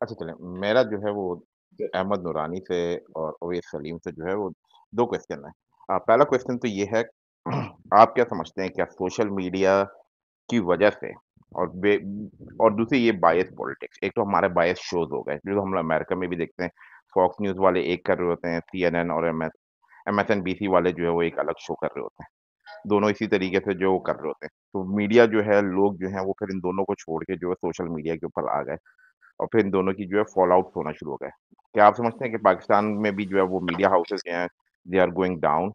اچھا چلیں، میرا جو ہے وہ احمد نورانی سے اور اویس سلیم سے جو ہے وہ 2 کوسچن ہیں۔ پہلا کوسچن تو یہ ہے آپ کیا سمجھتے ہیں کیا سوشل میڈیا کی وجہ سے اور اور دوسری یہ بائس پولیٹکس، ایک تو ہمارے بائس شوز ہو گئے جو ہم امریکہ میں بھی دیکھتے ہیں، فاکس نیوز والے ایک کر رہے ہوتے ہیں، سی این این اور M S N B C والے جو ہے وہ ایک الگ شو کر رہے ہوتے ہیں، دونوں اسی طریقے سے جو کر رہے ہوتے ہیں، تو میڈیا جو ہے لوگ جو ہیں وہ پھر ان دونوں کو چھوڑ کے جو ہے سوشل میڈیا کے اوپر آ گئے اور پھر ان دونوں کی جو ہے فال آؤٹ ہونا شروع ہو گئے۔ کیا آپ سمجھتے ہیں کہ پاکستان میں بھی جو ہے وہ میڈیا ہاؤسز جو ہیں دے آر گوئنگ ڈاؤن؟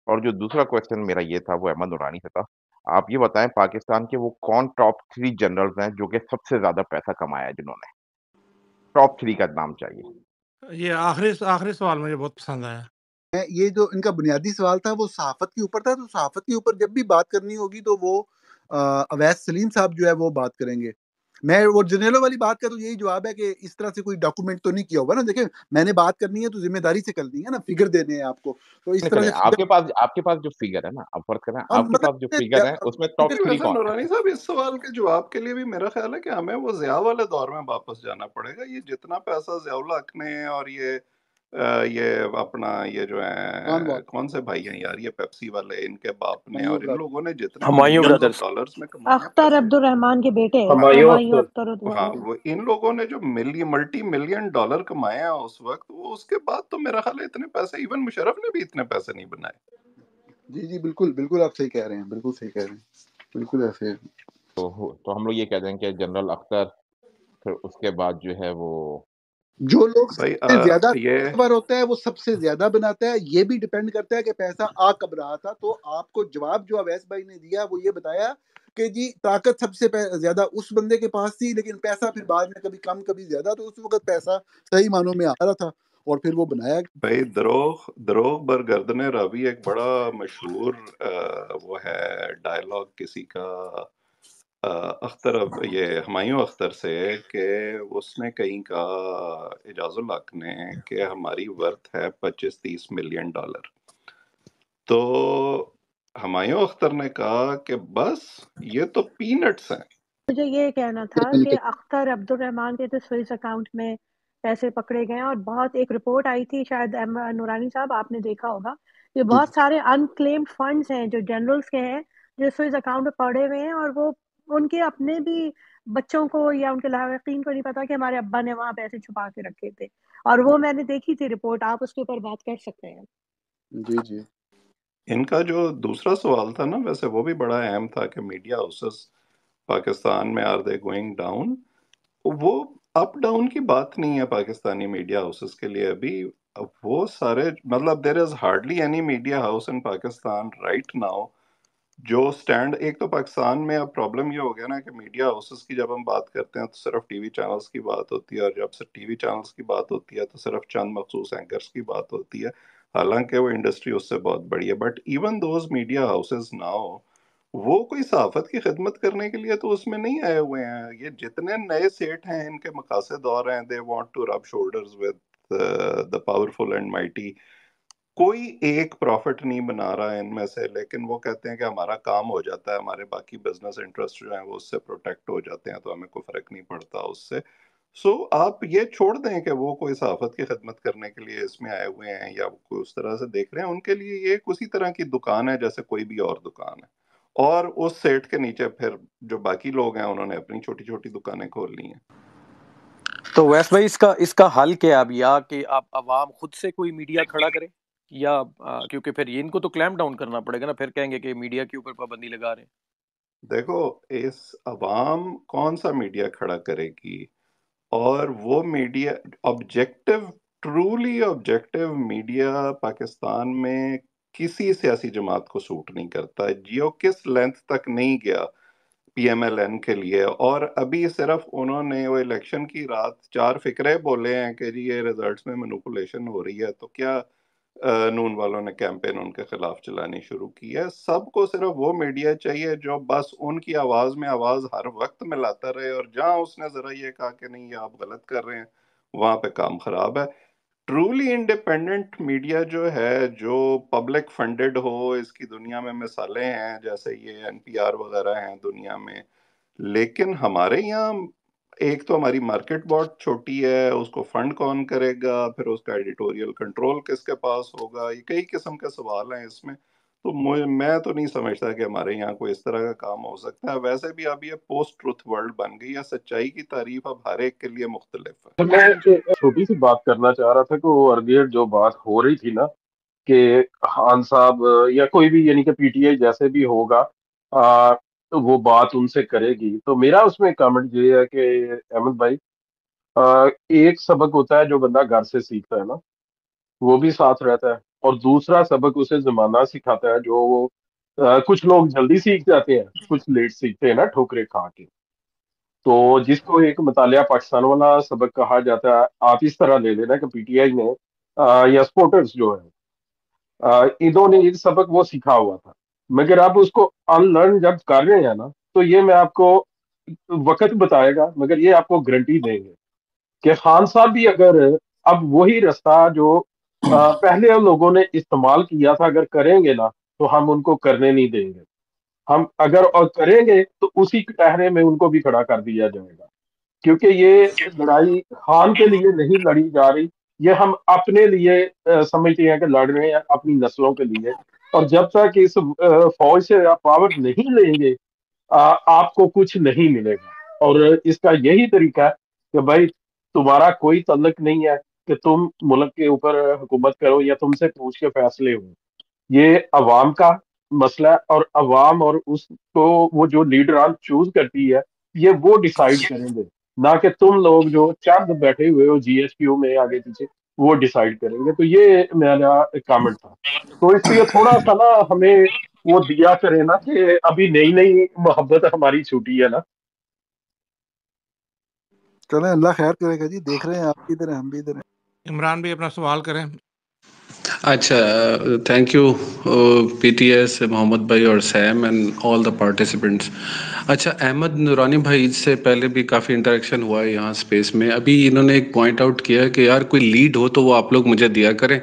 اور جو دوسرا کوسچن میرا یہ تھا وہ احمد نورانی سے تھا، آپ یہ بتائیں پاکستان کے وہ کون ٹاپ 3 جنرلز ہیں جو کہ سب سے زیادہ پیسہ کمایا ہے جنہوں نے؟ ٹاپ 3 کا نام چاہیے۔ یہ آخری سوال مجھے بہت پسند آیا۔ یہ جو ان کا بنیادی سوال تھا وہ صحافت کے اوپر تھا، تو صحافت کے اوپر جب بھی بات کرنی ہوگی تو وہ اویس سلیم صاحب جو ہے وہ بات کریں گے۔ میں وہ جنرلوں والی بات کا تو یہی جواب ہے کہ اس طرح سے کوئی ڈاکومنٹ تو نہیں کیا ہوگا نا، دیکھیں میں نے بات کرنی ہے تو ذمہ داری سے کرنی ہے نا، فگر دینے ہیں آپ کو، تو اس طرح چلیں سے آپ کے پاس جو فگر ہے نا، آپ فرض کریں آپ کے پاس جو فگر ہے اس میں فگر ٹاپ 3 ویسے کون ہے؟ نورانی صاحب اس سوال کے جواب کے لیے بھی میرا خیال ہے کہ ہمیں وہ ضیاء والے دور میں واپس جانا پڑے گا۔ یہ جتنا پیسہ ضیاء الحق نے اور یہ اپنا یہ جو خان ہے وال کون سے بھائی ہیں یار، یہ پیپسی والے، ان کے باپ نے ہمایوں اور ان برادر، لوگوں نے جتنے Humayun millions of brothers, dollars میں کمائے ہیں اختر پیسے، عبد الرحمان کے بیٹے ہمایوں ہمایوں اختر، اختر ہاں الرحمان۔ وہ ان لوگوں نے جو ملٹی ملین ڈالر کمائے ہیں اس وقت، وہ اس کے بعد تو میرا خیال ہے اتنے پیسے ایون مشرف نے بھی اتنے پیسے نہیں بنائے۔ جی جی بالکل بالکل آپ صحیح کہہ رہے ہیں، بالکل صحیح کہہ رہے ہیں، بالکل ایسے ہے۔ تو ہم لوگ یہ کہہ دیں کہ جنرل اختر، پھر اس کے بعد جو ہے وہ جو لوگ سب بھائی سے زیادہ یہ پیشہ ہوتا ہے وہ سب سے زیادہ بناتا ہے، یہ بھی ڈیپینڈ کرتا ہے کہ پیسہ آ کب رہا تھا۔ تو آپ کو جواب جو اویس بھائی نے دیا وہ یہ بتایا کہ جی طاقت سب سے زیادہ اس بندے کے پاس تھی، لیکن پیسہ پھر بعد میں کبھی کم کبھی زیادہ، تو اس وقت پیسہ صحیح معنوں میں آ رہا تھا اور پھر وہ بنایا۔ بھائی دروغ بر گردن راوی ایک بڑا مشہور وہ ہے ڈائلاگ کسی کا، یہ ہمایوں اختر سے، کہ اس نے کہیں کہا اعجاز الحق نے کہ ہماری ورتھ ہے 25-30 ملین ڈالر، تو ہمایوں اختر نے کہا کہ بس یہ تو پینٹس ہیں۔ مجھے یہ کہنا تھا کہ اختر عبد الرحمان کے تو سوئس اکاؤنٹ میں پیسے پکڑے گئے ہیں، اور بہت ایک رپورٹ آئی تھی، شاید نورانی صاحب آپ نے دیکھا ہوگا، کہ جی بہت سارے انکلیمڈ فنڈز ہیں جو جنرلز کے ہیں جو سوئس اکاؤنٹ میں پڑے ہوئے ہیں، اور وہ ان کے اپنے بھی بچوں کو یا ان کے لاحقین کو نہیں پتا کہ ہمارے ابا نے وہاں پیسے چھپا کے رکھے تھے، اور وہ میں نے دیکھی تھی رپورٹ، آپ اس کے اوپر بات کر سکتے ہیں۔ جی جی ان کا جو دوسرا سوال تھا نا، ویسے وہ بھی بڑا اہم تھا کہ میڈیا ہاؤسز پاکستان میں آر دے گوئنگ ڈاؤن۔ وہ اپ ڈاؤن کی بات نہیں ہے پاکستانی میڈیا ہاؤسز کے لیے ابھی، وہ سارے مطلب there is hardly any media house in Pakistan right now جو سٹینڈ، ایک تو پاکستان میں اب پرابلم یہ ہو گیا نا کہ میڈیا ہاؤسز کی جب ہم بات کرتے ہیں تو صرف ٹی وی چینلز کی بات ہوتی ہے، اور جب سے ٹی وی چینلز کی بات ہوتی ہے تو صرف چند مخصوص اینکرز کی بات ہوتی ہے، حالانکہ وہ انڈسٹری اس سے بہت بڑی ہے۔ But even those media houses now, وہ کوئی صحافت کی خدمت کرنے کے لیے تو اس میں نہیں آئے ہوئے ہیں۔ یہ جتنے نئے سیٹ ہیں ان کے مقاصد اور ہیں، دے وانٹ ٹو رب shoulders with the powerful and mighty. کوئی ایک پروفٹ نہیں بنا رہا ہے ان میں سے، لیکن وہ کہتے ہیں کہ ہمارا کام ہو جاتا ہے، ہمارے باقی بزنس انٹرسٹ جو ہیں وہ اس سے پروٹیکٹ ہو جاتے ہیں، تو ہمیں کوئی فرق نہیں پڑتا اس سے۔ سو آپ یہ چھوڑ دیں کہ وہ کوئی صحافت کی خدمت کرنے کے لیے اس میں آئے ہوئے ہیں یا کوئی اس طرح سے دیکھ رہے ہیں، ان کے لیے یہ ایک اسی طرح کی دکان ہے جیسے کوئی بھی اور دکان ہے، اور اس سیٹ کے نیچے پھر جو باقی لوگ ہیں انہوں نے اپنی چھوٹی چھوٹی دکانیں کھول لی ہیں۔ تو ویس بھائی اس کا حل کیا ہے اب، یا کہ آپ عوام خود سے کوئی میڈیا کھڑا کرے، یا کیونکہ پھر ان کو تو کلیمپ ڈاؤن کرنا پڑے گا نا، پھر کہیں گے کہ میڈیا کے اوپر پابندی لگا رہے ہیں۔ دیکھو اس عوام کون سا میڈیا کھڑا کرے گی، اور وہ media objective, truly objective media Pakistan میں کسی سیاسی جماعت کو سوٹ نہیں کرتا، جیو کس لینتھ تک نہیں گیا پی ایم ایل این کے لیے، اور ابھی صرف انہوں نے وہ الیکشن کی رات 4 فقرے بولے ہیں کہ جی یہ ریزلٹس میں مینوپولیشن ہو رہی ہے، تو کیا نون والوں نے کیمپین ان کے خلاف چلانی شروع کی ہے؟ سب کو صرف وہ میڈیا چاہیے جو بس ان کی آواز میں آواز ہر وقت ملاتا رہے، اور جہاں اس نے ذرا یہ کہا کہ نہیں یہ آپ غلط کر رہے ہیں، وہاں پہ کام خراب ہے۔ ٹرولی انڈیپینڈنٹ میڈیا جو ہے، جو پبلک فنڈڈ ہو، اس کی دنیا میں مثالیں ہیں جیسے یہ این پی آر وغیرہ ہیں دنیا میں، لیکن ہمارے یہاں ایک تو ہماری مارکیٹ بہت چھوٹی ہے، اس کو فنڈ کون کرے گا، پھر اس کا ایڈیٹوریل کنٹرول کس کے پاس ہوگا، یہ کئی قسم کے سوال ہیں اس میں. تو میں تو نہیں سمجھتا کہ ہمارے یہاں کوئی اس طرح کا کام ہو سکتا ہے. ویسے بھی اب یہ پوسٹ ٹروتھ ورلڈ بن گئی ہے، سچائی کی تعریف اب ہر ایک کے لیے مختلف ہے. میں چھوٹی سی بات کرنا چاہ رہا تھا کہ وہ ارلیئر جو بات ہو رہی تھی نا کہ خان صاحب یا کوئی بھی یعنی کہ پی ٹی آئی جیسے بھی ہوگا تو وہ بات ان سے کرے گی. تو میرا اس میں کامنٹ یہ ہے کہ احمد بھائی ایک سبق ہوتا ہے جو بندہ گھر سے سیکھتا ہے نا وہ بھی ساتھ رہتا ہے، اور دوسرا سبق اسے زمانہ سکھاتا ہے جو وہ کچھ لوگ جلدی سیکھ جاتے ہیں، کچھ لیٹ سیکھتے ہیں نا ٹھوکریں کھا کے. تو جس کو ایک مطالعہ پاکستان والا سبق کہا جاتا ہے، آپ اس طرح لے لینا کہ پی ٹی آئی نے یا سپورٹرز جو ہے انہوں نے ایک سبق وہ سیکھا ہوا تھا، مگر آپ اس کو ان لرن جب کر رہے ہیں نا تو یہ میں آپ کو وقت بتائے گا، مگر یہ آپ کو گارنٹی دیں گے کہ خان صاحب بھی اگر اب وہی رستہ جو پہلے لوگوں نے استعمال کیا تھا اگر کریں گے نا تو ہم ان کو کرنے نہیں دیں گے. ہم اگر اور کریں گے تو اسی کٹہرے میں ان کو بھی کھڑا کر دیا جائے گا، کیونکہ یہ لڑائی خان کے لیے نہیں لڑی جا رہی، یہ ہم اپنے لیے سمجھتے ہیں کہ لڑ رہے ہیں اپنی نسلوں کے لیے. اور جب تک اس فوج سے آپ پاور نہیں لیں گے آپ کو کچھ نہیں ملے گا. اور اس کا یہی طریقہ ہے کہ بھائی تمہارا کوئی تعلق نہیں ہے کہ تم ملک کے اوپر حکومت کرو یا تم سے پوچھ کے فیصلے ہوں. یہ عوام کا مسئلہ ہے، اور عوام اور اس کو وہ جو لیڈران چوز کرتی ہے یہ وہ ڈیسائیڈ کریں گے، نہ کہ تم لوگ جو چند بیٹھے ہوئے ہو جی ایس کیو میں آگے پیچھے وہ ڈیسائیڈ کریں گے. تو یہ میرا کامنٹ تھا. تو اس لیے تھوڑا سا نا ہمیں وہ دیا کرے نا کہ ابھی نئی نئی محبت ہماری چھوٹی ہے نا. چلیں اللہ خیر کرے گا جی، دیکھ رہے ہیں آپ بھی ادھر ہیں ہم بھی ادھر ہیں. عمران بھی اپنا سوال کریں. اچھا، thank you P T S Muhammad بھائی اور same and all the participants. اچھا، احمد نورانی بھائی سے پہلے بھی کافی انٹریکشن ہوا ہے یہاں اسپیس میں. ابھی انہوں نے ایک پوائنٹ آؤٹ کیا کہ یار کوئی لیڈ ہو تو وہ آپ لوگ مجھے دیا کریں،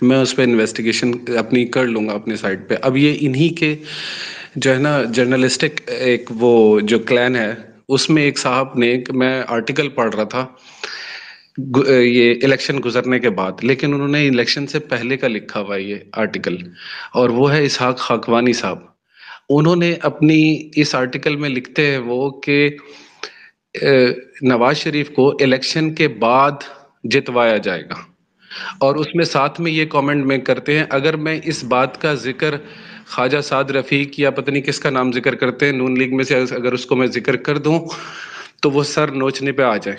میں اس پہ انویسٹیگیشن اپنی کر لوں گا اپنی سائٹ پہ. اب یہ انہی کے جو ہے نا جرنلسٹک ایک وہ جو کلین ہے اس میں ایک صاحب نے، میں آرٹیکل پڑھ رہا تھا یہ الیکشن گزرنے کے بعد، لیکن انہوں نے الیکشن سے پہلے کا لکھا ہوا ہے یہ آرٹیکل، اور وہ ہے اسحاق خاکوانی صاحب. انہوں نے اپنی اس آرٹیکل میں لکھتے ہیں وہ کہ نواز شریف کو الیکشن کے بعد جتوایا جائے گا، اور اس میں ساتھ میں یہ کامنٹ میں کرتے ہیں اگر میں اس بات کا ذکر خواجہ سعد رفیق یا پتہ نہیں کس کا نام ذکر کرتے ہیں نون لیگ میں سے، اگر اس کو میں ذکر کر دوں تو وہ سر نوچنے پہ آ جائے.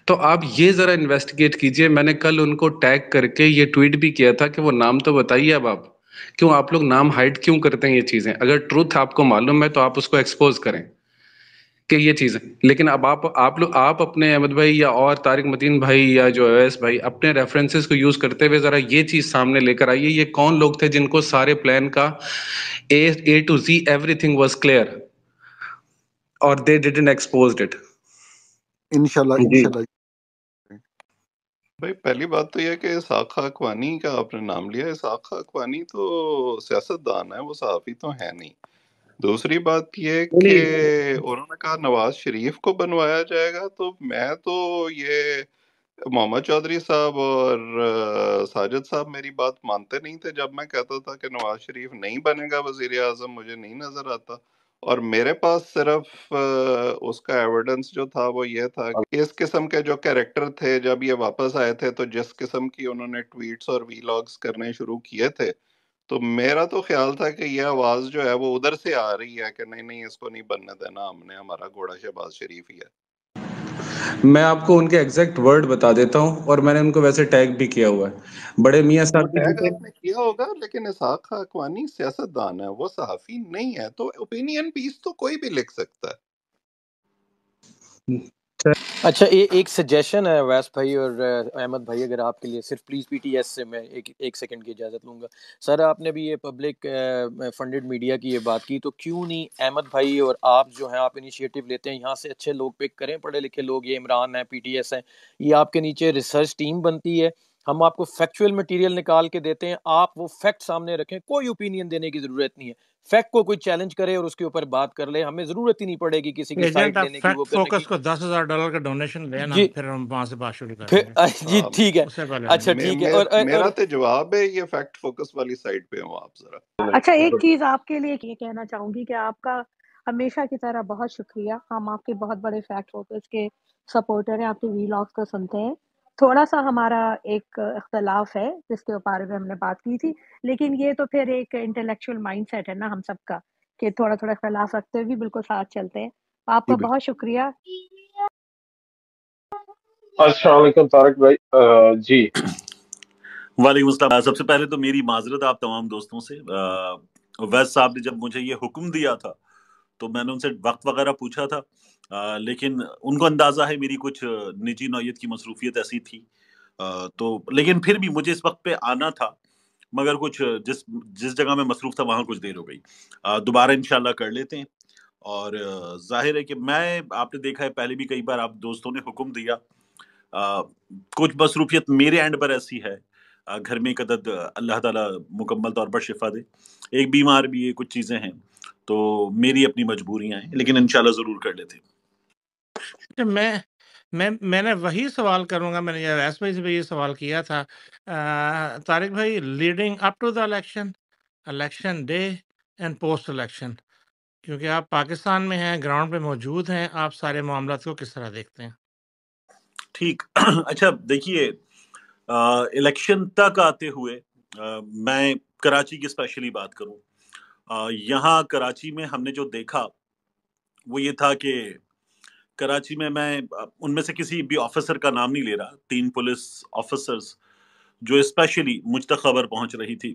تو آپ یہ ذرا انویسٹیگیٹ کیجئے. میں نے کل ان کو ٹیگ کر کے یہ ٹویٹ بھی کیا تھا کہ وہ نام تو بتائیے. اب آپ کیوں آپ لوگ نام ہائڈ کیوں کرتے ہیں یہ چیزیں؟ اگر ٹروتھ آپ کو معلوم ہے تو آپ اس کو ایکسپوز کریں کہ یہ چیزیں. لیکن اب آپ اپنے احمد بھائی یا اور طارق متین بھائی یا جو اویس بھائی اپنے ریفرنسز کو یوز کرتے ہوئے ذرا یہ چیز سامنے لے کر آئیے یہ کون لوگ تھے جن کو سارے پلان کا A to Z everything was clear اور دے ڈیڈنٹ ایکسپوزڈ اٹ. انشاءاللہ جی انشاءاللہ. بھائی پہلی بات تو یہ کہ اسحاق خاکوانی کا آپ نے نام لیا. اسحاق خاکوانی تو سیاست دان ہے، وہ صحافی تو ہے نہیں. دوسری بات یہ کہ انہوں نے کہا نواز شریف کو بنوایا جائے گا، تو میں تو یہ محمد چودھری صاحب اور ساجد صاحب میری بات مانتے نہیں تھے جب میں کہتا تھا کہ نواز شریف نہیں بنے گا وزیر اعظم. مجھے نہیں نظر آتا، اور میرے پاس صرف اس کا ایویڈنس جو تھا وہ یہ تھا کہ اس قسم کے جو کیریکٹر تھے جب یہ واپس آئے تھے تو جس قسم کی انہوں نے ٹویٹس اور ویلاگز کرنے شروع کیے تھے، تو میرا تو خیال تھا کہ یہ آواز جو ہے وہ ادھر سے آ رہی ہے کہ نہیں اس کو نہیں بننے دینا ہم نے، ہمارا گھوڑا شہباز شریف ہی ہے. میں آپ کو ان کے ایگزیکٹ ورڈ بتا دیتا ہوں، اور میں نے ان کو ویسے ٹیگ بھی کیا ہوا ہے. بڑے میاں وہ صاحب ٹیگ آپ نے کیا ہوگا، لیکن اسحاق خاکوانی سیاست دان ہے، وہ صحافی نہیں ہے. تو اوپینین پیس تو کوئی بھی لکھ سکتا ہے. اچھا، ایک سجیشن ہے ویس بھائی اور احمد بھائی، اگر آپ کے لیے صرف پلیز پی ٹی ایس سے میں ایک سیکنڈ کی اجازت لوں گا. سر آپ نے بھی یہ پبلک فنڈڈ میڈیا کی یہ بات کی، تو کیوں نہیں احمد بھائی اور آپ جو ہیں آپ انیشیٹو لیتے ہیں یہاں سے اچھے لوگ پک کریں، پڑھے لکھے لوگ، یہ عمران ہیں، پی ٹی ایس ہیں، یہ آپ کے نیچے ریسرچ ٹیم بنتی ہے، ہم آپ کو فیکچوئل مٹیریل نکال کے دیتے ہیں, آپ وہ فیکٹ سامنے رکھیں, کوئی اوپینین دینے کی ضرورت نہیں ہے, فیکٹ کو کوئی چیلنج کرے اور اس کے اوپر بات کر لے, ہمیں ضرورت ہی نہیں پڑے گی کسی کی ایجنٹ سائٹ آپ لینے کی, وہ فیکٹ کرنے کی. فوکس کو $10,000 کا ڈونیشن دیں نا, جی پھر ہم وہاں سے بات شروع کریں پھر گے, جی ٹھیک ہے, اس سے پہلے اچھا نہیں. ٹھیک ہے. اور میرا تو جواب ہے یہ فیکٹ فوکس والی سائٹ پہ ہوں آپ ذرا. اچھا ایک چیز آپ کے لیے یہ کہنا چاہوں گی کہ آپ کا ہمیشہ کی طرح بہت شکریہ. ہم آپ کے بہت بڑے فیکٹ فوکس کے سپورٹر ہیں, آپ کے ویلاگس کو سنتے ہیں. تھوڑا سا ہمارا ایک اختلاف ہے جس کے بارے میں ہم نے بات کی تھی, لیکن یہ تو پھر ایک انٹلیکچوئل مائنڈ سیٹ ہے نا ہم سب کا, کہ تھوڑا تھوڑا اختلاف رکھتے ہوئے بھی بالکل ساتھ چلتے ہیں. آپ جی کا بالکل. بہت شکریہ. السلام علیکم طارق بھائی. جی وعلیکم السلام. سب سے پہلے تو میری معذرت آپ تمام دوستوں سے. ویس صاحب نے جب مجھے یہ حکم دیا تھا تو میں نے ان سے وقت وغیرہ پوچھا تھا, لیکن ان کو اندازہ ہے میری کچھ نجی نوعیت کی مصروفیت ایسی تھی, تو لیکن پھر بھی مجھے اس وقت پہ آنا تھا, مگر کچھ جس جگہ میں مصروف تھا وہاں کچھ دیر ہو گئی. دوبارہ انشاءاللہ کر لیتے ہیں. اور ظاہر ہے کہ آپ نے دیکھا ہے پہلے بھی کئی بار آپ دوستوں نے حکم دیا, کچھ مصروفیت میرے اینڈ پر ایسی ہے, گھر میں ایک عدد اللہ تعالیٰ مکمل طور پر شفا دے, ایک بیمار بھی ہے, کچھ چیزیں ہیں, تو میری اپنی مجبوریاں ہیں, لیکن انشاءاللہ ضرور کر لیتے. میں نے وہی سوال کروں گا, میں نے ویس بھائی سے بھی یہ سوال کیا تھا. طارق بھائی, leading up to the election day and post election, کیونکہ آپ پاکستان میں ہیں, گراؤنڈ پہ موجود ہیں, آپ سارے معاملات کو کس طرح دیکھتے ہیں؟ ٹھیک. اچھا دیکھیے, الیکشن تک آتے ہوئے میں کراچی کی اسپیشلی بات کروں, یہاں کراچی میں ہم نے جو دیکھا وہ یہ تھا کہ کراچی میں ان میں سے کسی بھی آفیسر کا نام نہیں لے رہا, 3 پولیس آفیسرز جو اسپیشلی مجھ تک خبر پہنچ رہی تھی,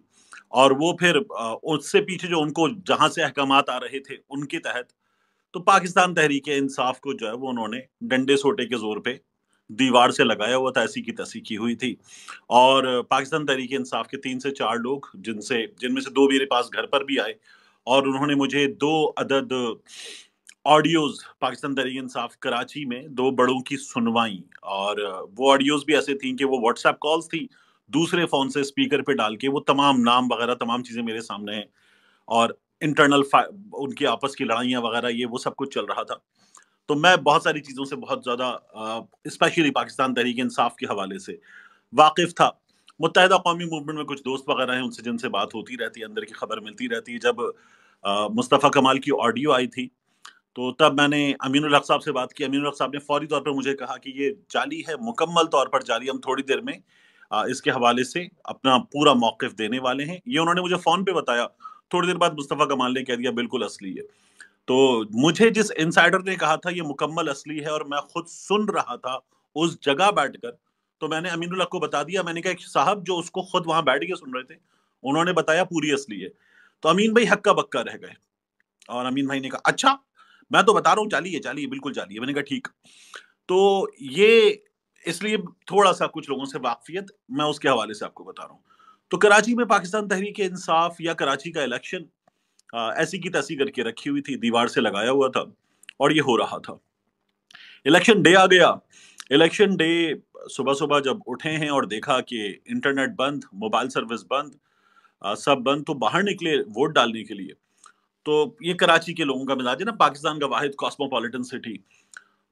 اور وہ پھر اس سے پیچھے جو ان کو جہاں سے احکامات آ رہے تھے ان کے تحت, تو پاکستان تحریک انصاف کو جو ہے وہ انہوں نے ڈنڈے سوٹے کے زور پہ دیوار سے لگایا ہوا تھا, ایسی کی تیسی کی ہوئی تھی. اور پاکستان تحریک انصاف کے 3 سے 4 لوگ جن میں سے 2 میرے پاس گھر پر بھی آئے, اور انہوں نے مجھے 2 عدد آڈیوز پاکستان تحریک انصاف کراچی میں 2 بڑوں کی سنوائیں, اور وہ آڈیوز بھی ایسے تھیں کہ وہ واٹس ایپ کالز تھی دوسرے فون سے اسپیکر پہ ڈال کے, وہ تمام نام وغیرہ تمام چیزیں میرے سامنے ہیں, اور انٹرنل ان کی آپس کی لڑائیاں وغیرہ یہ وہ سب کچھ چل رہا تھا. تو میں بہت ساری چیزوں سے بہت زیادہ اسپیشلی پاکستان تحریک انصاف کے حوالے سے واقف تھا. متحدہ قومی موومنٹ میں کچھ دوست وغیرہ ہیں ان سے جن سے بات ہوتی رہتی ہے, اندر کی خبر ملتی رہتی ہے. جب مصطفیٰ کمال کی آڈیو آئی تھی تو تب میں نے امین الحق صاحب سے بات کی. امین الحق صاحب نے فوری طور پر مجھے کہا کہ یہ جعلی ہے, مکمل طور پر جعلی, ہم تھوڑی دیر میں اس کے حوالے سے اپنا پورا موقف دینے والے ہیں. یہ انہوں نے مجھے فون پہ بتایا, تھوڑی دیر بعد مصطفیٰ کمال نے کہہ دیا بالکل اصلی ہے. تو مجھے جس انسائیڈر نے کہا تھا یہ مکمل اصلی ہے, اور میں خود سن رہا تھا اس جگہ بیٹھ کر, تو میں نے امین الحق کو بتا دیا. میں نے کہا صاحب جو اس کو خود وہاں بیٹھ کے سن رہے تھے انہوں نے بتایا پوری اصلی ہے. تو امین بھائی ہکا بکا رہ گئے, اور امین بھائی نے کہا اچھا میں تو بتا رہا ہوں جعلی ہے, بالکل جعلی ہے. میں نے کہا ٹھیک. تو یہ اس لیے تھوڑا سا کچھ لوگوں سے واقفیت میں اس کے حوالے سے آپ کو بتا رہا ہوں. تو کراچی میں پاکستان تحریک انصاف یا کراچی کا الیکشن ایسی کی تیسی کر کے رکھی ہوئی تھی, دیوار سے لگایا ہوا تھا, اور یہ ہو رہا تھا. الیکشن ڈے آ گیا. الیکشن ڈے صبح جب اٹھے ہیں اور دیکھا کہ انٹرنیٹ بند, موبائل سروس بند, سب بند, تو باہر نکلے ووٹ ڈالنے کے لیے. تو یہ کراچی کے لوگوں کا مزاج ہے نا, پاکستان کا واحد کاسموپولیٹن سٹی.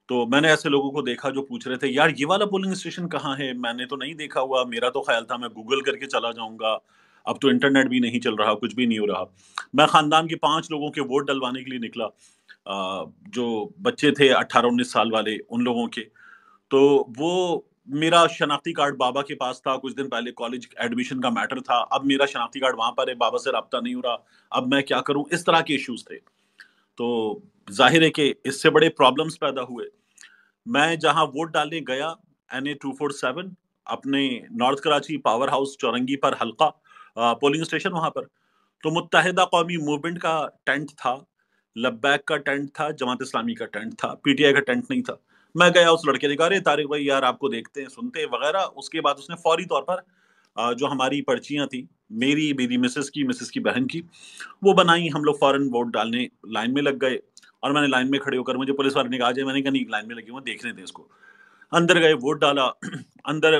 تو میں نے ایسے لوگوں کو دیکھا جو پوچھ رہے تھے یار یہ والا پولنگ اسٹیشن کہاں ہے, میں نے تو نہیں دیکھا ہوا, میرا تو خیال تھا میں گوگل کر کے چلا جاؤں گا, اب تو انٹرنیٹ بھی نہیں چل رہا, کچھ بھی نہیں ہو رہا. میں خاندان کے 5 لوگوں کے ووٹ ڈلوانے کے لیے نکلا, جو بچے تھے 18-19 سال والے ان لوگوں کے. تو وہ میرا شناختی کارڈ بابا کے پاس تھا, کچھ دن پہلے کالج ایڈمیشن کا میٹر تھا, اب میرا شناختی کارڈ وہاں پر ہے, بابا سے رابطہ نہیں ہو رہا, اب میں کیا کروں, اس طرح کے ایشوز تھے. تو ظاہر ہے کہ اس سے بڑے پرابلمز پیدا ہوئے. میں جہاں ووٹ ڈالنے گیا NA 247 اپنے نارتھ کراچی پاور ہاؤس چورنگی پر حلقہ پولنگ اسٹیشن وہاں پر, تو متحدہ قومی موومنٹ کا ٹینٹ تھا, لبیک کا ٹینٹ تھا, جماعت اسلامی کا ٹینٹ تھا, PTI کا ٹینٹ نہیں تھا. میں گیا, اس لڑکے نے کہا رے طارق بھائی یار آپ کو دیکھتے ہیں سنتے ہیں وغیرہ. اس کے بعد اس نے فوری طور پر جو ہماری پرچیاں تھیں, میری مسز کی بہن کی, وہ بنائی. ہم لوگ فوراً ووٹ ڈالنے لائن میں لگ گئے, اور میں نے لائن میں کھڑے ہو کر, مجھے پولیس والے نے کہا جائے, میں نے کہا نہیں لائن میں لگے ہوئے دیکھنے دیں اس کو. اندر گئے, ووٹ ڈالا. اندر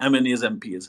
MNAs MPs।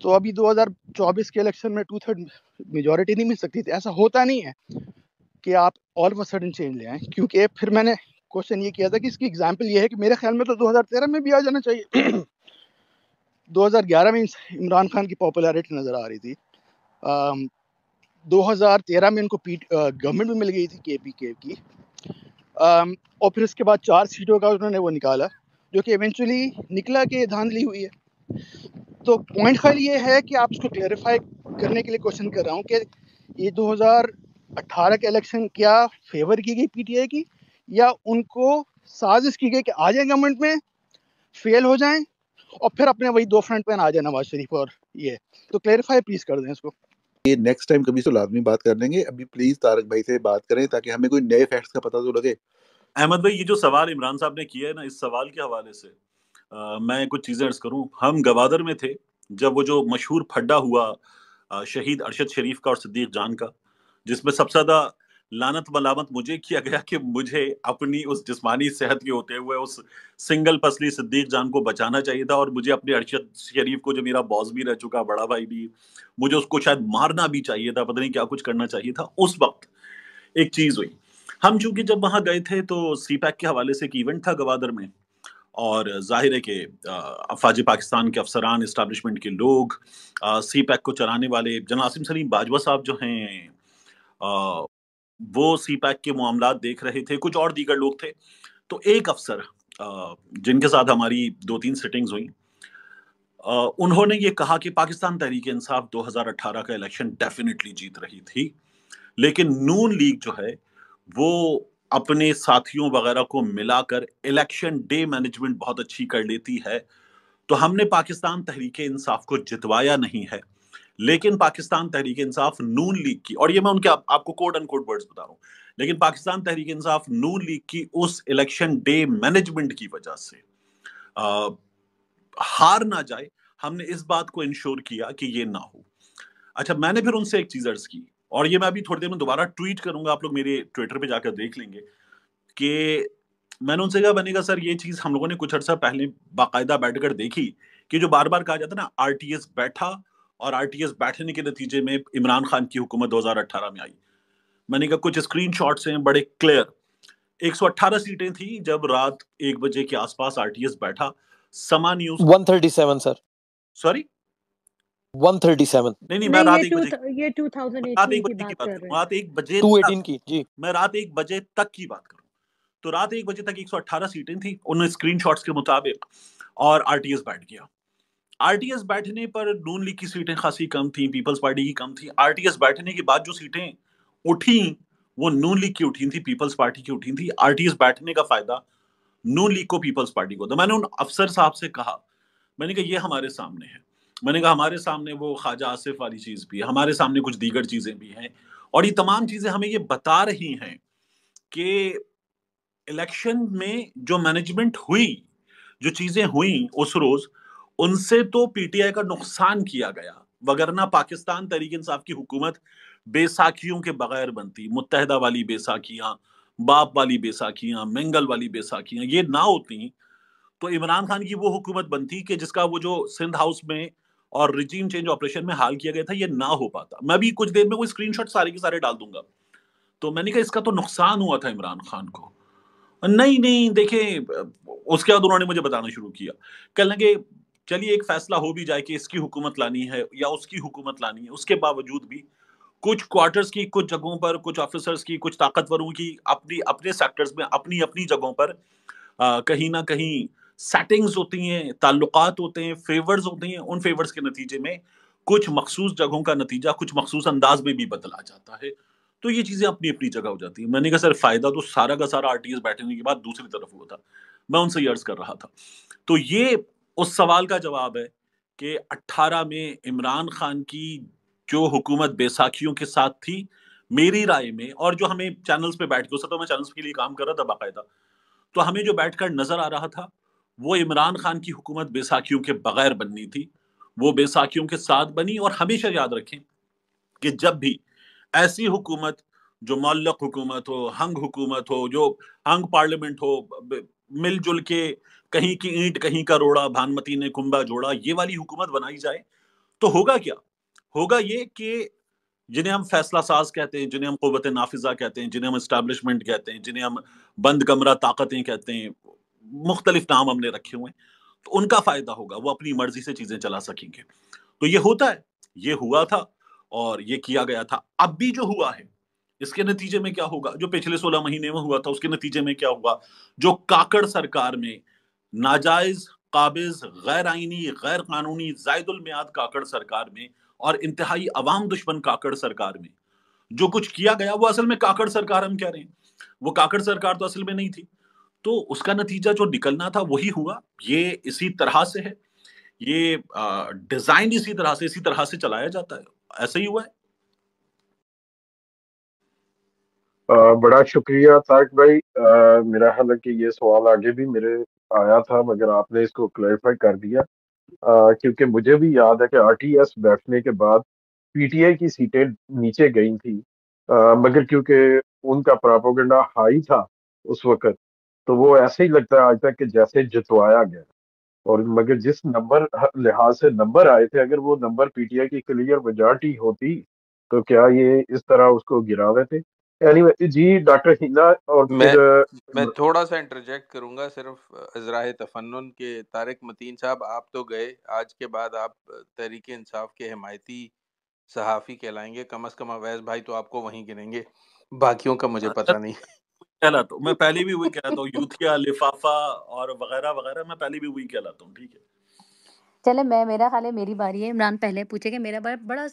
تو ابھی 2024 کے الیکشن میں 2/3 میجورٹی نہیں مل سکتی تھی. ایسا ہوتا نہیں ہے کہ آپ آل آف سڈن چینج لے آئیں, کیونکہ پھر میں نے کوشچن یہ کیا تھا کہ اس کی ایگزامپل یہ ہے کہ میرے خیال میں تو 2013 میں بھی آ جانا چاہیے. 2011 میں عمران خان کی پاپولیرٹی نظر آ رہی تھی. 2013 میں ان کو گورنمنٹ بھی مل گئی تھی KPK کی, اور پھر اس کے بعد 4 سیٹوں کا انہوں نے وہ نکالا, جو کہ ایونچولی نکلا کہ دھاندلی ہوئی ہے. تو پوائنٹ خالی یہ ہے کہ آپ اس کو کلیریفائی کرنے کے لیے کوشچن کر رہا ہوں کہ یہ 2018 کے الیکشن کیا فیور کی گئی PTI کی, یا ان کو سازش کی گئی کہ آ جائیں گورنمنٹ میں, فیل ہو جائیں, اور پھر اپنے وہی 2 فرنٹ پہ آ جائیں نواز شریف. اور یہ تو کلیریفائی پلیز کر دیں اس کو. یہ نیکسٹ ٹائم کبھی تو لازمی بات کر لیں گے. ابھی پلیز طارق بھائی سے بات کریں تاکہ ہمیں کوئی نئے فیکٹس کا پتہ تو لگے. احمد بھائی، یہ جو سوال عمران صاحب نے کیا ہے نا، اس سوال کے حوالے سے میں کچھ چیزیں عرض کروں. ہم گوادر میں تھے جب وہ جو مشہور پھڈا ہوا شہید ارشد شریف کا اور صدیق جان کا، جس میں سب سے زیادہ لعنت ملامت مجھے کیا گیا کہ مجھے اپنی اس جسمانی صحت کے ہوتے ہوئے اس سنگل پسلی صدیق جان کو بچانا چاہیے تھا، اور مجھے اپنے ارشد شریف کو، جو میرا باس بھی رہ چکا، بڑا بھائی بھی، مجھے اس کو شاید مارنا بھی چاہیے تھا، پتہ نہیں کیا کچھ کرنا چاہیے تھا. اس وقت ایک چیز ہوئی. ہم چونکہ جب وہاں گئے تھے تو سی پیک کے حوالے سے ایک ایونٹ تھا گوادر میں، اور ظاہر ہے کہ افواج پاکستان کے افسران، اسٹیبلشمنٹ کے لوگ، سی پیک کو چلانے والے جناب عاصم سلیم باجوہ صاحب جو ہیں، وہ سی پیک کے معاملات دیکھ رہے تھے، کچھ اور دیگر لوگ تھے. تو ایک افسر جن کے ساتھ ہماری 2-3 سٹنگز ہوئیں، انہوں نے یہ کہا کہ پاکستان تحریک انصاف 2018 کا الیکشن ڈیفینیٹلی جیت رہی تھی، لیکن نون لیگ جو ہے وہ اپنے ساتھیوں وغیرہ کو ملا کر الیکشن ڈے مینجمنٹ بہت اچھی کر لیتی ہے، تو ہم نے پاکستان تحریک انصاف کو جتوایا نہیں ہے، لیکن پاکستان تحریک انصاف نون لیگ کی، اور یہ میں ان کے آپ کو کوڈ ان کوڈ ورڈز بتا رہا ہوں، لیکن پاکستان تحریک انصاف نون لیگ کی اس الیکشن ڈے مینجمنٹ کی وجہ سے ہار نہ جائے. ہم نے اس بات کو انشور کیا کہ یہ نہ ہو. اچھا، میں نے پھر ان سے ایک چیز عرض کی، اور یہ میں ابھی تھوڑی دیر میں دوبارہ ٹویٹ کروں گا، آپ لوگ میرے ٹویٹر پہ جا کر دیکھ لیں گے، کہ میں نے ان سے کہا، بنے گا سر، یہ چیز ہم لوگوں نے کچھ عرصہ پہلے باقاعدہ بیٹھ کر دیکھی کہ جو بار بار کہا جاتا ہے نا RTS بیٹھا، اور RTS بیٹھنے کے نتیجے میں عمران خان کی حکومت 2018 میں آئی. میں نے کہا کچھ اسکرین شاٹس ہیں بڑے کلیئر. 118 سیٹیں تھیں جب رات 1 بجے کے آس پاس RTS بیٹھا. سما نیوز 137 سر، سوری 137 نہیں میں رات 1 بجے یہ 2018 کی بات کر کر رہا رہے ہوں، ہیں. رات 1 بجے 218 کی جی، میں رات 1 بجے تک کی بات کروں. تو رات 1 بجے تک 118 سیٹیں تھیں ان اسکرین شاٹس کے مطابق، اور RTS بیٹھ گیا. RTS بیٹھنے پر نون لیگ کی سیٹیں خاصی کم تھیں، پیپلز پارٹی کی کم تھیں. RTS بیٹھنے کے بعد جو سیٹیں اٹھیں وہ نون لیگ کی اٹھی تھیں، پیپلز پارٹی کی اٹھی تھیں. RTS بیٹھنے کا فائدہ نون لیگ کو، پیپلز پارٹی کو. تو میں نے ان افسر صاحب سے کہا، میں نے کہا یہ ہمارے سامنے ہے، میں نے کہا ہمارے سامنے وہ خواجہ آصف والی چیز بھی ہے، ہمارے سامنے کچھ دیگر چیزیں بھی ہیں، اور یہ تمام چیزیں ہمیں یہ بتا رہی ہیں کہ الیکشن میں جو مینجمنٹ ہوئی، جو چیزیں ہوئیں اس روز، ان سے تو PTI کا نقصان کیا گیا، وگرنہ پاکستان تحریک انصاف کی حکومت بے ساکھیوں کے بغیر بنتی. متحدہ والی بے ساکھیاں، باپ والی بے ساکھیاں، منگل والی بے ساکھیاں یہ نہ ہوتی تو عمران خان کی وہ حکومت بنتی کہ جس کا وہ جو سندھ ہاؤس میں اور ریجیم چینج آپریشن میں حال کیا گیا تھا، یہ نہ ہو پاتا. میں بھی کچھ دیر میں وہ اسکرین شاٹ سارے کے سارے ڈال دوں گا. تو میں نے کہا اس کا تو نقصان ہوا تھا عمران خان کو. نہیں دیکھیں، اس کے بعد انہوں نے مجھے بتانا شروع کیا، کہنے لگے چلیے ایک فیصلہ ہو بھی جائے کہ اس کی حکومت لانی ہے یا اس کی حکومت لانی ہے، اس کے باوجود بھی کچھ کوارٹرز کی، کچھ جگہوں پر، کچھ آفیسرز کی، کچھ طاقتوروں کی اپنے سیکٹرز میں اپنی جگہوں پر کہیں نہ کہیں سیٹنگز ہوتی ہیں، تعلقات ہوتے ہیں، فیورز ہوتے ہیں. ان فیورز کے نتیجے میں کچھ مخصوص جگہوں کا نتیجہ کچھ مخصوص انداز میں بھی بدلا جاتا ہے. تو یہ چیزیں اپنی جگہ ہو جاتی ہیں. میں نے کہا سر فائدہ تو سارا کا سارا RTS بیٹھنے کے بعد دوسری طرف ہوا تھا. میں ان سے یہ عرض کر رہا تھا. تو یہ اس سوال کا جواب ہے کہ 18 میں عمران خان کی جو حکومت بیساکھیوں کے ساتھ تھی، میری رائے میں، اور جو ہمیں چینلز پہ بیٹھ کے، اس تو میں چینلز کے لیے کام کر رہا تھا باقاعدہ، تو ہمیں جو بیٹھ کر نظر آ رہا تھا وہ عمران خان کی حکومت بیساکھیوں کے بغیر بننی تھی، وہ بیساکھیوں کے ساتھ بنی. اور ہمیشہ یاد رکھیں کہ جب بھی ایسی حکومت جو معلق حکومت ہو، ہنگ حکومت ہو، جو ہنگ پارلیمنٹ ہو، مل جل کے کہیں کی اینٹ کہیں کا روڑا، بھانمتی نے کنبا جوڑا، یہ والی حکومت بنائی جائے تو ہوگا کیا؟ ہوگا یہ کہ جنہیں ہم فیصلہ ساز کہتے ہیں، جنہیں ہم قوت نافذہ کہتے ہیں، جنہیں ہم اسٹیبلشمنٹ کہتے ہیں، جنہیں ہم بند کمرہ طاقتیں کہتے ہیں، مختلف نام ہم نے رکھے ہوئے ہیں، تو ان کا فائدہ ہوگا، وہ اپنی مرضی سے چیزیں چلا سکیں گے. تو یہ ہوتا ہے، یہ ہوا تھا اور یہ کیا گیا تھا. اب بھی جو ہوا ہے اس کے نتیجے میں کیا ہوگا؟ جو پچھلے 16 مہینے میں ہوا تھا اس کے نتیجے میں کیا ہوگا؟ جو کاکڑ سرکار میں ناجائز، قابض، غیر آئینی، غیر قانونی، زائد المیعاد کاکڑ سرکار میں اور انتہائی عوام دشمن کاکڑ سرکار میں جو کچھ کیا گیا، وہ اصل میں کاکڑ سرکار ہم کہہ رہے ہیں، وہ کاکڑ سرکار تو اصل میں نہیں تھی. تو اس کا نتیجہ جو نکلنا تھا وہی ہوا. یہ اسی طرح سے ہے، یہ ڈیزائن اسی طرح سے چلایا جاتا ہے، ایسا ہی ہوا ہے. بڑا شکریہ طارق بھائی. میرا خیال ہے کہ یہ سوال آگے بھی میرے آیا تھا مگر آپ نے اس کو کلیریفائی کر دیا، کیونکہ مجھے بھی یاد ہے کہ آر ٹی ایس بیٹھنے کے بعد پی ٹی آئی کی سیٹیں نیچے گئی تھیں، مگر کیونکہ ان کا پراپوگنڈا ہائی تھا اس وقت تو وہ ایسے ہی لگتا ہے آج تک کہ جیسے جتوایا گیا. اور مگر جس نمبر لحاظ سے نمبر آئے تھے، اگر وہ نمبر پی ٹی آئی کی کلیئر میجارٹی ہوتی تو کیا یہ اس طرح اس کو گرا رہے تھے؟ جی ڈاکٹر ہینا اور پھر میں تھوڑا سا انٹرجیکٹ کروں گا صرف ازراہ تفنن کے. طارق متین صاحب آپ تو گئے، آج کے بعد آپ تحریک انصاف کے حمایتی صحافی کہلائیں گے، کم از کم اویس بھائی تو آپ کو وہیں گنیں گے، باقیوں کا مجھے پتہ نہیں. کہلاتا ہوں میں، پہلے بھی وہی کہلاتا ہوں، یوتھیا، لفافہ اور وغیرہ وغیرہ، میں پہلے بھی وہی کہلاتا ہوں. ٹھیک ہے چلے میرا خیال ہے میری باری ہے. عمران پہلے پوچھے کہ میرا بڑا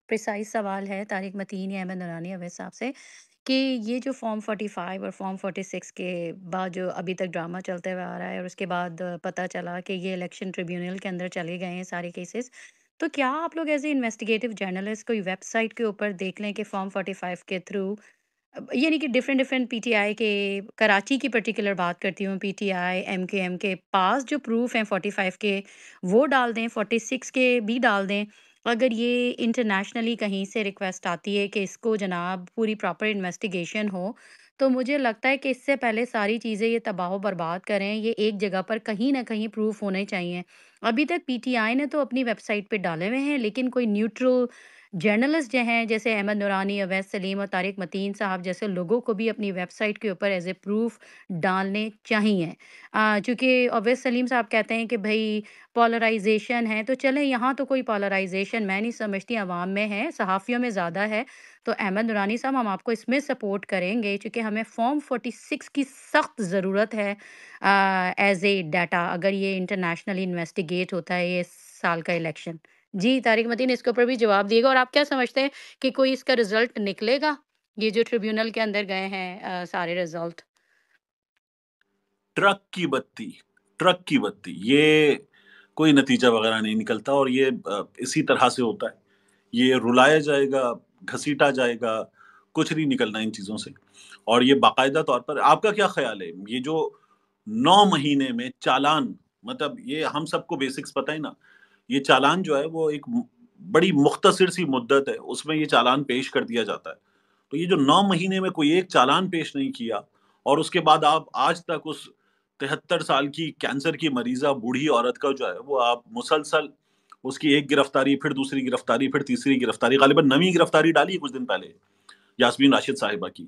پریسائز سوال ہے طارق متین یا احمد نورانی اویس صاحب سے کہ یہ جو فارم 45 اور فارم 46 کے بعد جو ابھی تک ڈرامہ چلتے ہوئے آ رہا ہے اور اس کے بعد پتہ چلا کہ یہ الیکشن ٹریبیونل کے اندر چلے گئے ہیں سارے کیسز، تو کیا آپ لوگ ایز اے انویسٹیگیٹو جرنلسٹ کوئی ویب سائٹ کے اوپر دیکھ لیں کہ فارم 45 کے تھرو، یعنی کہ ڈفرینٹ پی ٹی آئی کے، کراچی کی پرٹیکولر بات کرتی ہوں، پی ٹی آئی ایم کے ایم کے پاس جو پروف ہیں 45 کے وہ ڈال دیں، 46 کے بھی ڈال دیں. اگر یہ انٹرنیشنلی کہیں سے ریکویسٹ آتی ہے کہ اس کو جناب پوری پراپر انویسٹیگیشن ہو، تو مجھے لگتا ہے کہ اس سے پہلے ساری چیزیں یہ تباہ و برباد کریں، یہ ایک جگہ پر کہیں نہ کہیں پروف ہونے چاہیے. ابھی تک پی ٹی آئی نے تو اپنی ویب سائٹ پہ ڈالے ہوئے ہیں، لیکن کوئی نیوٹرل جرنلسٹ جو ہیں جیسے احمد نورانی، اویس سلیم اور طارق متین صاحب جیسے لوگوں کو بھی اپنی ویب سائٹ کے اوپر ایز اے پروف ڈالنے چاہیے. چونکہ اویس سلیم صاحب کہتے ہیں کہ بھائی پولرائزیشن ہے، تو چلیں یہاں تو کوئی پولرائزیشن میں نہیں سمجھتی عوام میں ہے، صحافیوں میں زیادہ ہے. تو احمد نورانی صاحب ہم آپ کو اس میں سپورٹ کریں گے چونکہ ہمیں فارم 46 کی سخت ضرورت ہے ایز اے ڈیٹا، اگر یہ انٹرنیشنلی انویسٹیگیٹ ہوتا ہے یہ سال کا الیکشن. جی طارق متین اس کے اوپر بھی جواب دیے گا. اور آپ کیا سمجھتے ہیں کہ کوئی اس کا رزلٹ نکلے گا، یہ جو ٹریبیونل کے اندر گئے ہیں سارے رزلٹ؟ ٹرک کی بتی یہ کوئی نتیجہ وغیرہ نہیں نکلتا، اور یہ اسی طرح سے ہوتا ہے، یہ رلایا جائے گا، گھسیٹا جائے گا، کچھ نہیں نکلنا ان چیزوں سے. اور یہ باقاعدہ طور پر آپ کا کیا خیال ہے، یہ جو 9 مہینے میں چالان، مطلب یہ ہم سب کو بیسکس پتہ ہے نا، یہ چالان جو ہے وہ ایک بڑی مختصر سی مدت ہے، اس میں یہ چالان پیش کر دیا جاتا ہے. تو یہ جو 9 مہینے میں کوئی ایک چالان پیش نہیں کیا، اور اس کے بعد آپ آج تک اس 73 سال کی کینسر کی مریضہ بوڑھی عورت کا جو ہے وہ آپ مسلسل اس کی ایک گرفتاری، پھر دوسری گرفتاری، پھر تیسری گرفتاری، غالباً 9ویں گرفتاری ڈالی کچھ دن پہلے یاسمین راشد صاحبہ کی.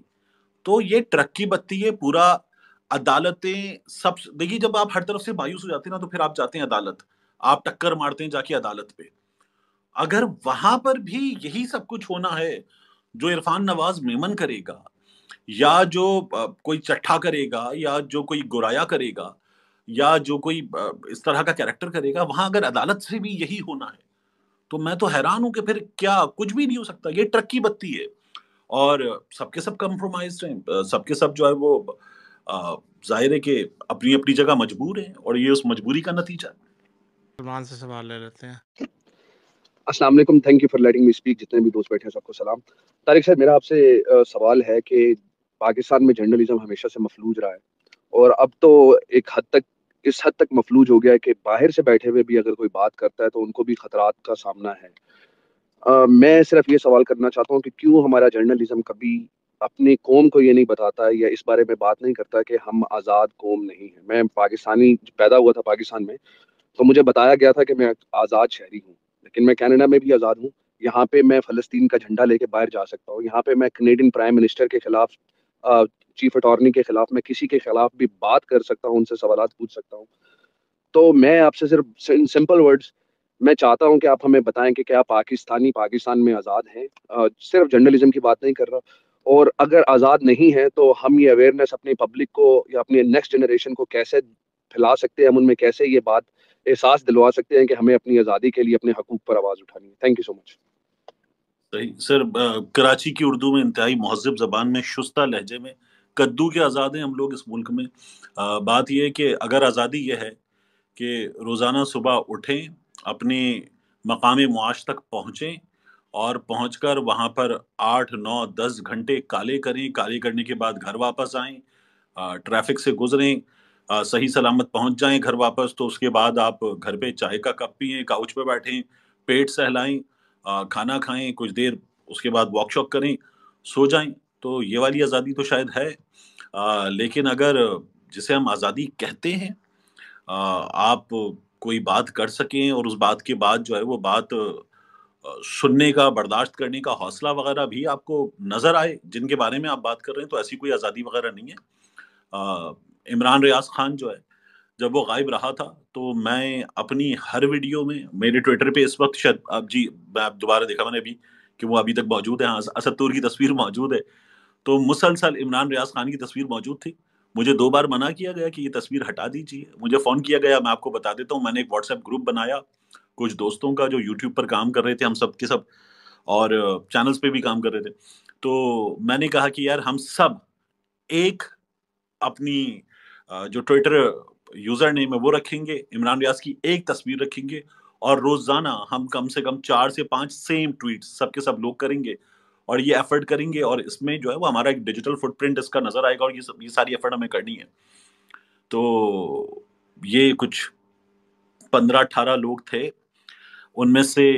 تو یہ ٹرک کی بتی ہے پورا. عدالتیں سب دیکھیے، جب آپ ہر طرف سے مایوس ہو جاتے ہیں نا تو پھر آپ جاتے ہیں عدالت، آپ ٹکر مارتے ہیں جا کے عدالت پہ. اگر وہاں پر بھی یہی سب کچھ ہونا ہے جو عرفان نواز میمن کرے گا، یا جو کوئی چٹھا کرے گا، یا جو کوئی گرایا کرے گا، یا جو کوئی اس طرح کا کیریکٹر کرے گا، وہاں اگر عدالت سے بھی یہی ہونا ہے تو میں تو حیران ہوں کہ پھر کیا کچھ بھی نہیں ہو سکتا. یہ ٹرک کی بتی ہے اور سب کے سب کمپرومائزڈ ہیں، سب کے سب جو ہے وہ ظاہر ہے کہ اپنی اپنی جگہ مجبور ہیں، اور یہ اس مجبوری کا نتیجہ ہے. سلمان سے سوال لے لیتے ہیں. السلام علیکم، thank you for letting me speak. جتنے بھی دوست بیٹھے ہیں سب کو سلام. طارق صاحب میرا آپ سے سوال ہے کہ پاکستان میں جرنلزم ہمیشہ سے مفلوج رہا ہے، اور اب تو ایک حد تک اس حد تک مفلوج ہو گیا ہے کہ باہر سے بیٹھے ہوئے بھی اگر کوئی بات کرتا ہے تو ان کو بھی خطرات کا سامنا ہے. میں صرف یہ سوال کرنا چاہتا ہوں کہ کیوں ہمارا جرنلزم کبھی اپنی قوم کو یہ نہیں بتاتا یا اس بارے میں بات نہیں کرتا کہ ہم آزاد قوم نہیں ہیں. میں پاکستانی پیدا ہوا تھا پاکستان میں، تو مجھے بتایا گیا تھا کہ میں آزاد شہری ہوں، لیکن میں کینیڈا میں بھی آزاد ہوں. یہاں پہ میں فلسطین کا جھنڈا لے کے باہر جا سکتا ہوں. یہاں پہ میں کینیڈین پرائم منسٹر کے خلاف، چیف اٹارنی کے خلاف، میں کسی کے خلاف بھی بات کر سکتا ہوں، ان سے سوالات پوچھ سکتا ہوں. تو میں آپ سے صرف سمپل ورڈز میں چاہتا ہوں کہ آپ ہمیں بتائیں کہ کیا پاکستانی پاکستان میں آزاد ہیں. صرف جرنلزم کی بات نہیں کر رہا. اور اگر آزاد نہیں ہے تو ہم یہ اویئرنیس اپنی پبلک کو یا اپنی نیکسٹ جنریشن کو کیسے پھیلا سکتے ہیں، ہم ان میں کیسے یہ بات احساس دلوا سکتے ہیں کہ ہمیں اپنی آزادی کے لیے اپنے حقوق پر آواز اٹھانی ہے. تھینک یو سو مچ. صحیح سر. کراچی کی اردو میں انتہائی مہذب زبان میں شستہ لہجے میں کدو کے آزاد ہیں ہم لوگ اس ملک میں. بات یہ ہے کہ اگر آزادی یہ ہے کہ روزانہ صبح اٹھیں، اپنے مقام معاش تک پہنچیں اور پہنچ کر وہاں پر 8 9 10 گھنٹے کالے کریں، کالے کرنے کے بعد گھر واپس آئیں، ٹریفک سے گزریں، صحیح سلامت پہنچ جائیں گھر واپس، تو اس کے بعد آپ گھر پہ چائے کا کپ پئیں، کاؤچ پہ بیٹھیں، پیٹ سہلائیں، کھانا کھائیں، کچھ دیر اس کے بعد واک شاک کریں، سو جائیں. تو یہ والی آزادی تو شاید ہے. لیکن اگر جسے ہم آزادی کہتے ہیں، آپ کوئی بات کر سکیں اور اس بات کے بعد جو ہے وہ بات سننے کا، برداشت کرنے کا حوصلہ وغیرہ بھی آپ کو نظر آئے جن کے بارے میں آپ بات کر رہے ہیں، تو ایسی کوئی آزادی وغیرہ نہیں ہے. عمران ریاض خان جو ہے، جب وہ غائب رہا تھا تو میں اپنی ہر ویڈیو میں، میرے ٹویٹر پہ اس وقت شاید میں دوبارہ دیکھا میں نے ابھی کہ وہ ابھی تک موجود ہے، اسد طور کی تصویر موجود ہے، تو مسلسل عمران ریاض خان کی تصویر موجود تھی. مجھے 2 بار منع کیا گیا کہ یہ تصویر ہٹا دیجیے. مجھے فون کیا گیا، میں آپ کو بتا دیتا ہوں، میں نے ایک واٹس ایپ گروپ بنایا کچھ دوستوں کا جو یوٹیوب پر کام کر رہے تھے، ہم سب کے سب، اور چینلز پہ بھی کام کر رہے تھے. تو میں نے کہا کہ یار ہم سب ایک اپنی جو ٹویٹر یوزر نیم ہے وہ رکھیں گے، عمران ریاض کی ایک تصویر رکھیں گے، اور روزانہ ہم کم سے کم 4 سے 5 سیم ٹویٹ سب کے سب لوگ کریں گے، اور یہ ایفرٹ کریں گے، اور اس میں جو ہے وہ ہمارا ایک ڈیجیٹل فٹ پرنٹ اس کا نظر آئے گا، اور یہ ساری ایفرٹ ہمیں کرنی ہے. تو یہ کچھ 15-18 لوگ تھے، ان میں سے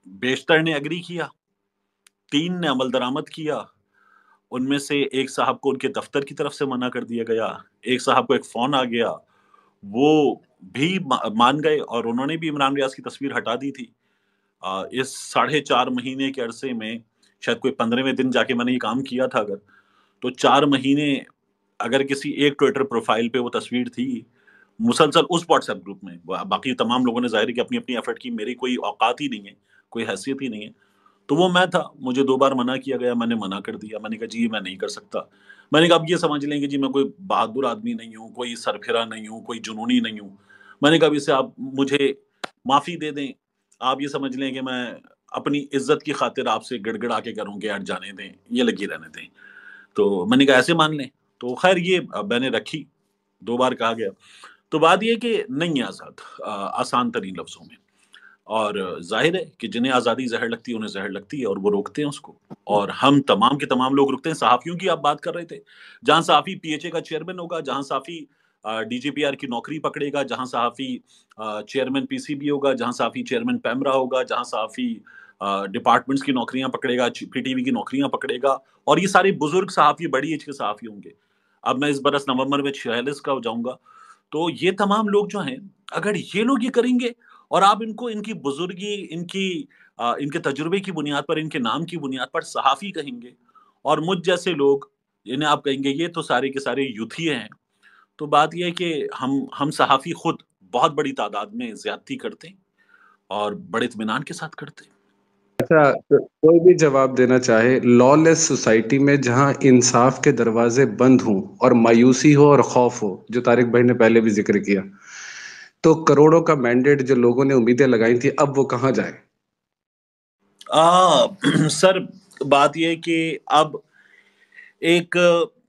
بیشتر نے اگری کیا، 3 نے عمل درآمد کیا. ان میں سے ایک صاحب کو ان کے دفتر کی طرف سے منع کر دیا گیا، ایک صاحب کو ایک فون آ گیا، وہ بھی مان گئے اور انہوں نے بھی عمران ریاض کی تصویر ہٹا دی تھی. اس 4.5 مہینے کے عرصے میں شاید کوئی 15ویں دن جا کے میں نے یہ کام کیا تھا، اگر تو 4 مہینے اگر کسی ایک ٹویٹر پروفائل پہ وہ تصویر تھی، مسلسل اس واٹس ایپ گروپ میں، باقی تمام لوگوں نے ظاہر ہے کہ اپنی اپنی ایفرٹ کی، میری کوئی اوقات ہی نہیں ہے، کوئی حیثیت ہی نہیں ہے. تو وہ میں تھا، مجھے 2 بار منع کیا گیا، میں نے منع کر دیا، میں نے کہا جی میں نہیں کر سکتا. میں نے کہا اب یہ سمجھ لیں کہ جی میں کوئی بہادر آدمی نہیں ہوں، کوئی سرپھرا نہیں ہوں، کوئی جنونی نہیں ہوں. میں نے کہا اب اس سے آپ مجھے معافی دے دیں، آپ یہ سمجھ لیں کہ میں اپنی عزت کی خاطر آپ سے گڑ گڑا کے کروں کہ یار جانے دیں، یہ لگی رہنے دیں. تو میں نے کہا ایسے مان لیں. تو خیر یہ میں نے رکھی، 2 بار کہا گیا. تو بات یہ کہ نہیں ہے آزاد آسان ترین لفظوں میں، اور ظاہر ہے کہ جنہیں آزادی زہر لگتی ہے انہیں زہر لگتی ہے، اور وہ روکتے ہیں اس کو، اور ہم تمام کے تمام لوگ روکتے ہیں. صحافیوں کی آپ بات کر رہے تھے، جہاں صحافی پی ایچ اے کا چیئرمین ہوگا، جہاں صحافی ڈی جی پی آر کی نوکری پکڑے گا، جہاں صحافی چیئرمین پی سی بی ہوگا، جہاں صحافی چیئرمین پیمرا ہوگا، جہاں صحافی ڈپارٹمنٹس کی نوکریاں پکڑے گا، پی ٹی وی کی نوکریاں پکڑے گا، اور یہ سارے بزرگ صحافی، بڑی ایج کے صحافی ہوں گے. اب میں اس برس نومبر میں 46 کا ہو جاؤں گا. تو یہ تمام لوگ جو ہیں، اگر یہ لوگ یہ کریں گے اور آپ ان کو ان کی بزرگی، ان کے تجربے کی بنیاد پر، ان کے نام کی بنیاد پر صحافی کہیں گے، اور مجھ جیسے لوگ جنہیں آپ کہیں گے یہ تو سارے کے سارے یوتھی ہیں، تو بات یہ ہے کہ ہم صحافی خود بہت بڑی تعداد میں زیادتی کرتے ہیں اور بڑے اطمینان کے ساتھ کرتے ہیں. اچھا، کوئی بھی جواب دینا چاہے، لا لیس سوسائٹی میں جہاں انصاف کے دروازے بند ہوں اور مایوسی ہو اور خوف ہو، جو طارق بھائی نے پہلے بھی ذکر کیا، تو کروڑوں کا مینڈیٹ جو لوگوں نے امیدیں لگائی تھی، اب وہ کہاں جائے؟ سر بات یہ ہے کہ اب ایک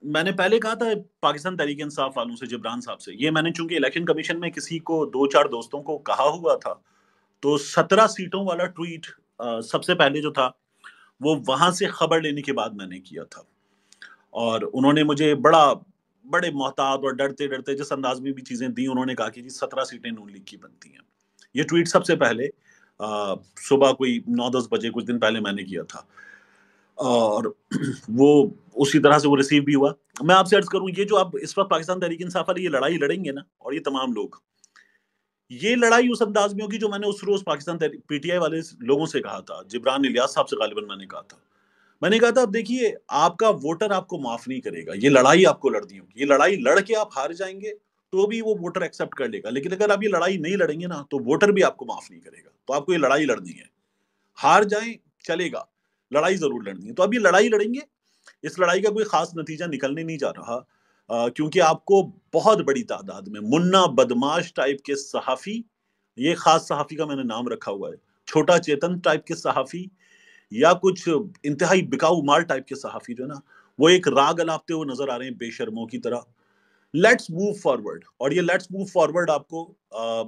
میں نے پہلے کہا تھا پاکستان تحریک انصاف والوں سے، جبران صاحب سے، یہ میں نے چونکہ الیکشن کمیشن میں کسی کو 2-4 دوستوں کو کہا ہوا تھا، تو 17 سیٹوں والا ٹویٹ سب سے پہلے جو تھا وہ وہاں سے خبر لینے کے بعد میں نے کیا تھا، اور انہوں نے مجھے بڑے محتاط اور ڈرتے ڈرتے جس انداز میں بھی چیزیں دی، انہوں نے کہا کہ جی 17 سیٹیں نون لیگ کی بنتی ہیں. یہ ٹویٹ سب سے پہلے صبح کوئی 9-10 بجے کچھ دن پہلے میں نے کیا تھا. اور وہ اسی طرح سے وہ ریسیو بھی ہوا. میں آپ سے عرض کروں یہ جو آپ اس وقت پاکستان تحریک انصاف والے یہ لڑائی لڑیں گے نا، اور یہ تمام لوگ، یہ لڑائی اس انداز میں ہوگی جو میں نے اس روز پاکستان پی ٹی آئی والے لوگوں سے کہا تھا. جبران الیاس صاحب سے غالباً میں نے کہا تھا اب دیکھیے آپ کا ووٹر آپ کو معاف نہیں کرے گا، یہ لڑائی آپ کو لڑنی ہوگی. یہ لڑائی لڑ کے آپ ہار جائیں گے تو بھی وہ ووٹر ایکسپٹ کر لے گا، لیکن اگر آپ یہ لڑائی نہیں لڑیں گے نا تو ووٹر بھی آپ کو معاف نہیں کرے گا. تو آپ کو یہ لڑائی لڑنی ہے، ہار جائیں چلے گا، لڑائی ضرور لڑنی ہے. تو اب یہ لڑائی لڑیں گے. اس لڑائی کا کوئی خاص نتیجہ نکلنے نہیں جا رہا، کیونکہ آپ کو بہت بڑی تعداد میں منا بدماش ٹائپ کے صحافی، یہ خاص صحافی کا میں نے نام رکھا ہوا ہے، چھوٹا چیتن ٹائپ کے صحافی، یا کچھ انتہائی بکاؤ مال ٹائپ کے صحافی جو ہے نا، وہ ایک راگ الاپتے ہوئے نظر آ رہے ہیں بے شرموں کی طرح. Let's move forward. اور یہ لیٹس موو فارورڈ آپ کو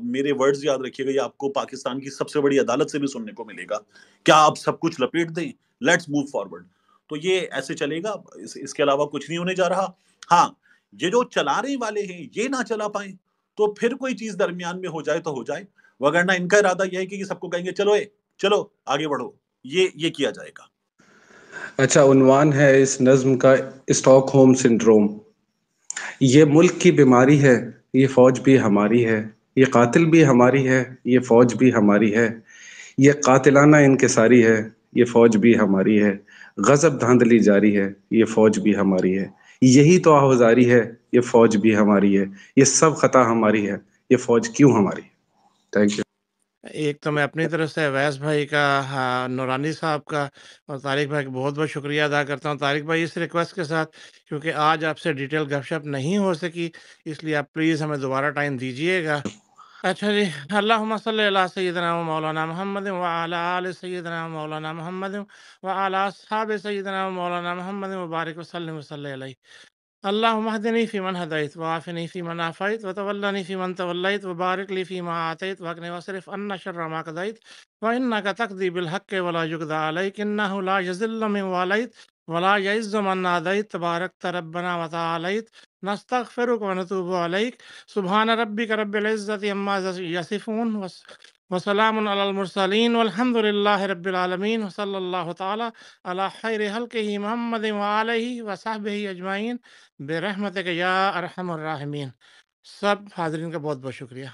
میرے ورڈز یاد رکھیے گا، یہ آپ کو پاکستان کی سب سے بڑی عدالت سے بھی سننے کو ملے گا. کیا آپ سب کچھ لپیٹ دیں؟ Let's move forward. تو یہ ایسے چلے گا، اس کے علاوہ کچھ نہیں ہونے جا رہا. ہاں، یہ جو چلانے والے ہیں یہ نہ چلا پائیں تو پھر کوئی چیز درمیان میں ہو جائے تو ہو جائے، وگرنہ ان کا ارادہ یہ ہے کہ یہ سب کو کہیں گے چلو چلو آگے بڑھو. یہ کیا جائے گا. اچھا، عنوان ہے اس نظم کا اسٹاک ہوم سنڈروم. یہ ملک کی بیماری ہے، یہ فوج بھی ہماری ہے، یہ قاتل بھی ہماری ہے، یہ فوج بھی ہماری ہے، یہ قاتلانہ انکساری ہے، یہ فوج بھی ہماری ہے، غضب دھاندلی جاری ہے، یہ فوج بھی ہماری ہے، یہی تو آہوزاری ہے، یہ فوج بھی ہماری ہے، یہ سب خطا ہماری ہے، یہ فوج کیوں ہماری ہے. Thank you. ایک تو میں اپنی طرف سے اویس بھائی کا، نورانی صاحب کا اور طارق بھائی کا بہت بہت شکریہ ادا کرتا ہوں. طارق بھائی اس ریکویسٹ کے ساتھ، کیونکہ آج آپ سے ڈیٹیل گپ شپ نہیں ہو سکی، اس لیے آپ پلیز ہمیں دوبارہ ٹائم دیجیے گا. اچھا جی، اللہم صلی علی سیدنا و مولانا محمد وعلی آل سیدنا و مولانا محمد وعلی اصحاب سیدنا و مولانا محمد وبارک وسلم وصلی علیہ. اللهم اهدني فيمن هديت وعافني فيمن عافيت وتولني فيمن توليت وبارك لي فيما آتيت وقني واصرف عنا شر ما قضيت فإنك تقضي بالحق ولا يقضى عليك إنه لا يذل من واليت ولا يعز من ناديت تبارك ربنا وتعاليت نستغفرك ونتوب عليك سبحان ربك رب العزة عما يصفون وسلام على المرسلين والحمد لله رب العالمين وصلى الله تعالى على خير خلقه محمد وآله وصحبه أجمعين برحمتک یا ارحم الراحمین. سب حاضرین کا بہت بہت شکریہ.